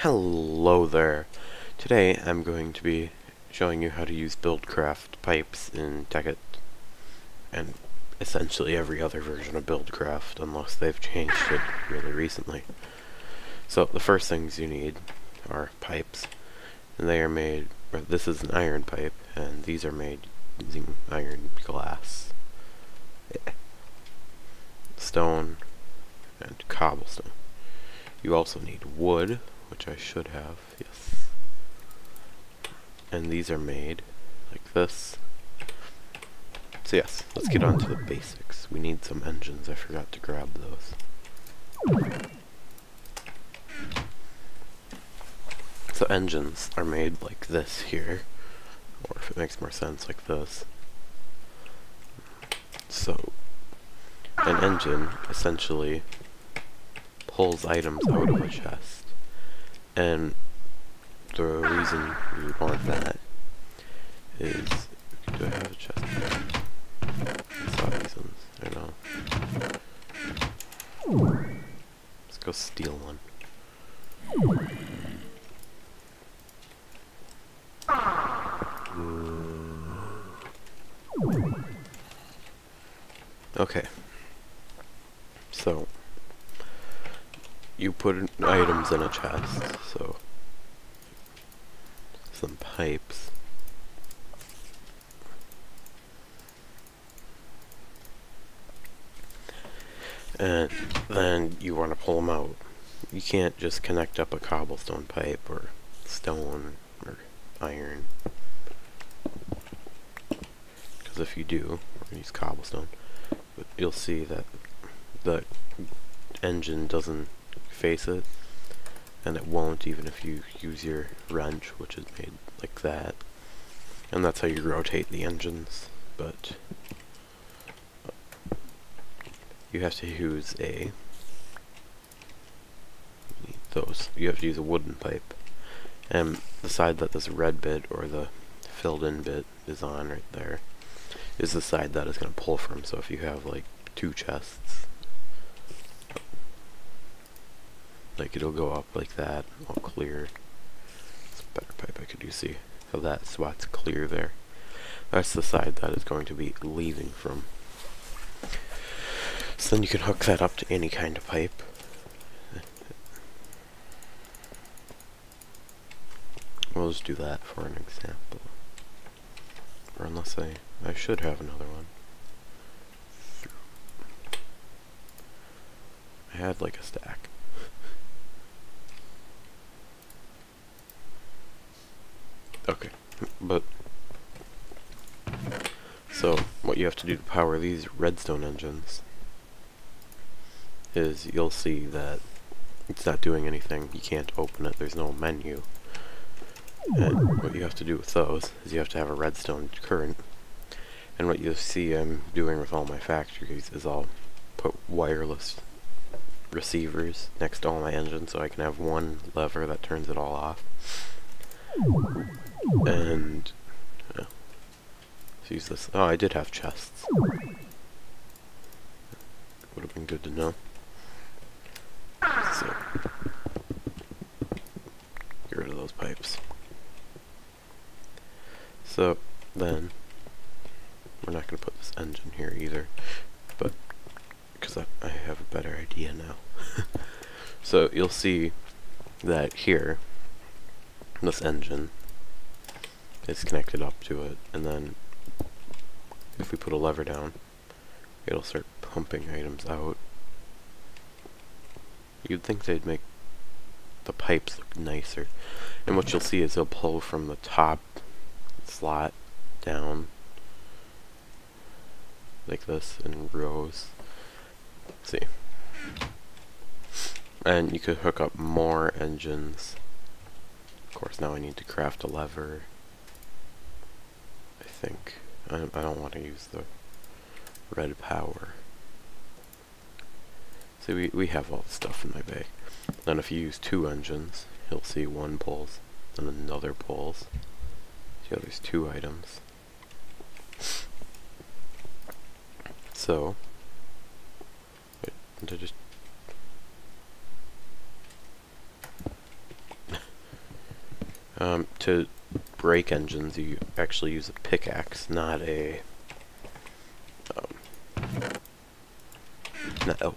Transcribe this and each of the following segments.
Hello there. Today I'm going to be showing you how to use BuildCraft pipes in Tekkit and essentially every other version of BuildCraft unless they've changed it really recently. So the first things you need are pipes, and they are made, or this is an iron pipe, and these are made using iron glass, stone, and cobblestone. You also need wood, which I should have, yes. And these are made like this. So yes, let's get on to the basics. We need some engines, I forgot to grab those. So engines are made like this here, or if it makes more sense, like this. So, an engine essentially pulls items out of a chest, and the reason you would want that is, do I have a chest here? I saw these ones, I know. Let's go steal one. Okay, so you put items in a chest, so some pipes. And then you want to pull them out. You can't just connect up a cobblestone pipe or stone or iron, because if you do, or use cobblestone, you'll see that the engine doesn't face it, and it won't even if you use your wrench, which is made like that. And that's how you rotate the engines, but you have to use you have to use a wooden pipe, and the side that this red bit or the filled in bit is on right there is the side that is going to pull from. So if you have like two chests, like it'll go up like that, all clear. It's a better pipe I could use. See how that spot's clear there? That's the side that is going to be leaving from. So then you can hook that up to any kind of pipe. We'll just do that for an example. Or unless I should have another one. I had like a stack. Okay, but so what you have to do to power these redstone engines is you'll see that it's not doing anything. You can't open it, there's no menu. And what you have to do with those is you have to have a redstone current. And what you see I'm doing with all my factories is I'll put wireless receivers next to all my engines so I can have one lever that turns it all off. And let's use this. Oh, I did have chests. Would have been good to know. So get rid of those pipes. So then we're not going to put this engine here either, but because I have a better idea now. So you'll see that here this engine is connected up to it, and then if we put a lever down, it'll start pumping items out. You'd think they'd make the pipes look nicer, and what you'll see is they'll pull from the top slot down like this in rows. Let's see. And you could hook up more engines. Of course, now I need to craft a lever. I think I don't want to use the red power. See, we have all the stuff in my bag. Then if you use two engines, you'll see one pulls and another pulls. See how there's two items. So, wait, did I just To break engines, you actually use a pickaxe, not a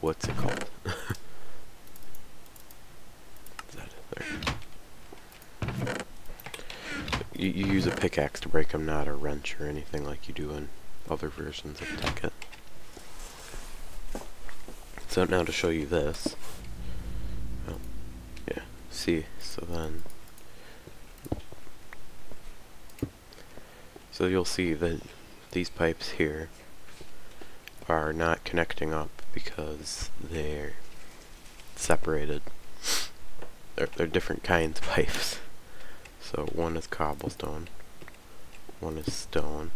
what's it called? Is that it? There. You use a pickaxe to break them, not a wrench or anything like you do in other versions of Tekkit. So now to show you this, yeah, see, so you'll see that these pipes here are not connecting up because they're separated. They're different kinds of pipes. So one is cobblestone, one is stone.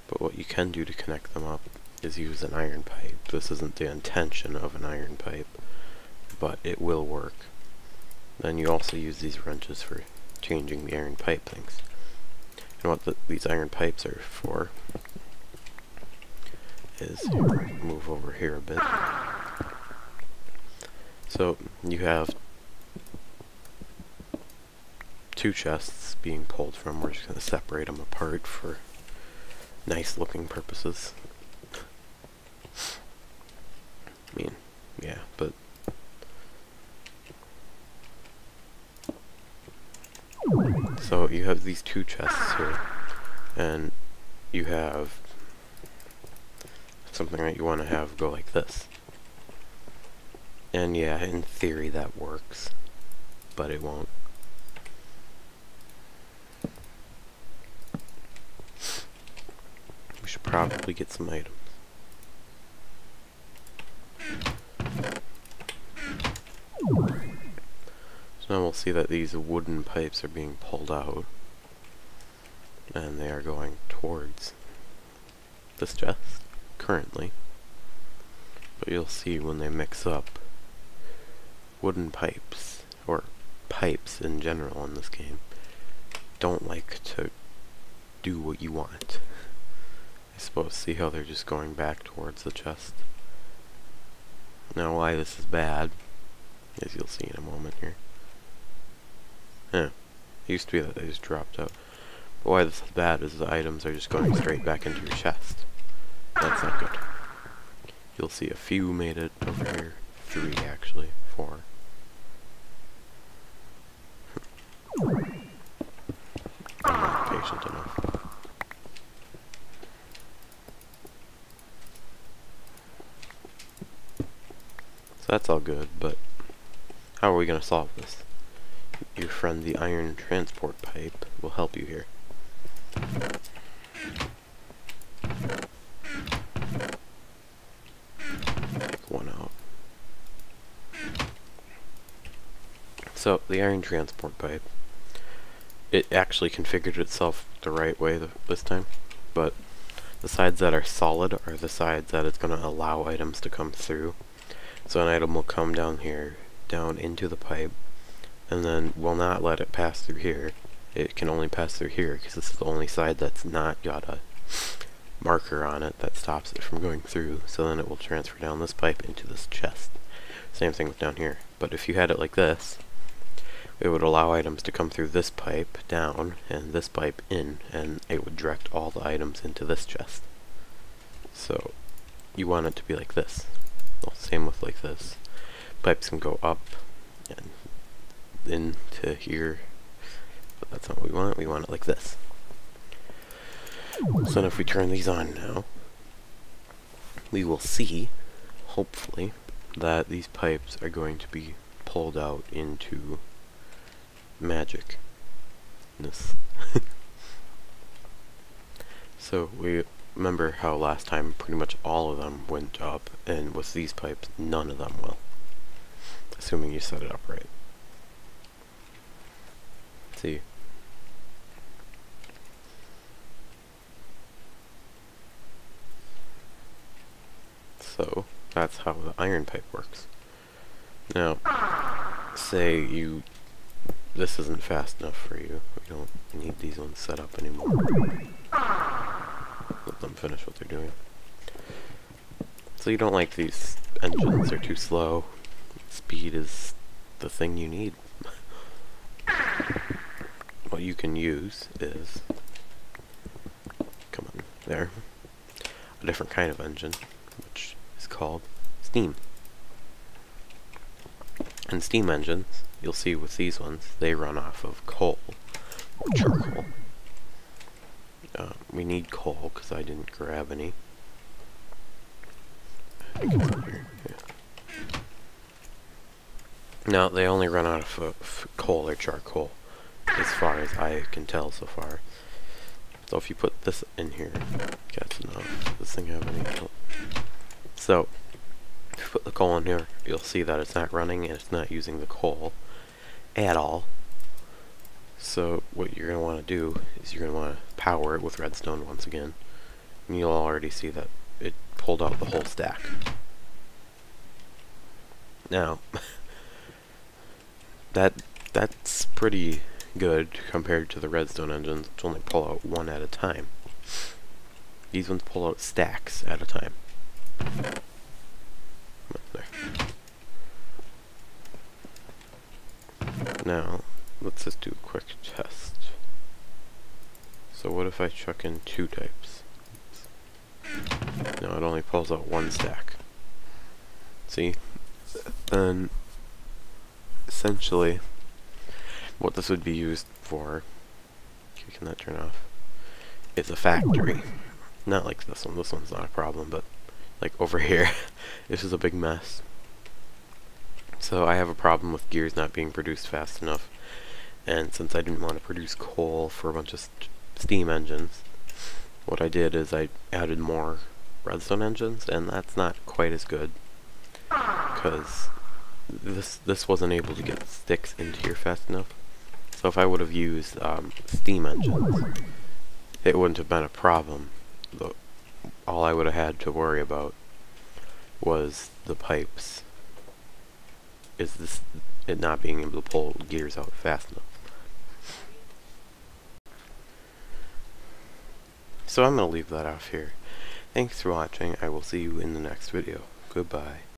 But what you can do to connect them up is use an iron pipe. This isn't the intention of an iron pipe, but it will work. Then you also use these wrenches for changing the iron pipe things. And what these iron pipes are for is, move over here a bit. So you have two chests being pulled from. We're just going to separate them apart for nice looking purposes. I mean, yeah, but so you have these two chests here, and you have something that you want to have go like this. And yeah, in theory that works, but it won't. We should probably get some items. So now we'll see that these wooden pipes are being pulled out, and they are going towards this chest currently. But you'll see when they mix up, wooden pipes, or pipes in general in this game, don't like to do what you want. I suppose, see how they're just going back towards the chest. Now why this is bad, as you'll see in a moment here. Yeah, it used to be that they just dropped out. But why this is bad is the items are just going straight back into your chest. That's not good. You'll see a few made it over here. 3 actually. 4. I'm not patient enough. So that's all good, but how are we going to solve this? Your friend the iron transport pipe will help you here. Take one out. So the iron transport pipe, it actually configured itself the right way this time, but the sides that are solid are the sides that it's going to allow items to come through. So an item will come down here, down into the pipe, and then will not let it pass through here. It can only pass through here because this is the only side that's not got a marker on it that stops it from going through. So then it will transfer down this pipe into this chest. Same thing with down here. But if you had it like this, it would allow items to come through this pipe down and this pipe in, and it would direct all the items into this chest. So you want it to be like this. Well, same with like this. Pipes can go up and into here, but that's not what we want. We want it like this. So then if we turn these on now, we will see, hopefully, that these pipes are going to be pulled out into magicness. So we remember how last time pretty much all of them went up, and with these pipes none of them will, assuming you set it up right. See, so that's how the iron pipe works. Now say this isn't fast enough for you, we don't need these ones set up anymore. Let them finish what they're doing. So you don't like these engines, they're too slow. Speed is the thing you need. what you can use is, come on, there, a different kind of engine, which is called steam. And steam engines, you'll see with these ones, they run off of coal, or charcoal. We need coal, because I didn't grab any. I think it's in here. Yeah. Now, they only run out of coal or charcoal, as far as I can tell so far. So if you put this in here, that's enough. Does this thing have any? Oh. So, if you put the coal in here, you'll see that it's not running and it's not using the coal at all. So what you're going to want to do is you're going to want to power it with redstone once again. And you'll already see that it pulled out the whole stack. Now, that's pretty good compared to the redstone engines, which only pull out one at a time. These ones pull out stacks at a time. There. Now, let's just do a quick test. So what if I chuck in 2 types? No, it only pulls out 1 stack. See? Then, essentially, what this would be used for, can that turn off, is a factory. Not like this one. This one's not a problem, but like over here, this is a big mess. So I have a problem with gears not being produced fast enough, and since I didn't want to produce coal for a bunch of steam engines, what I did is I added more redstone engines, and that's not quite as good, because this wasn't able to get sticks into here fast enough. So if I would have used steam engines, it wouldn't have been a problem. All I would have had to worry about was the pipes. It not being able to pull gears out fast enough. So I'm going to leave that off here. Thanks for watching. I will see you in the next video. Goodbye.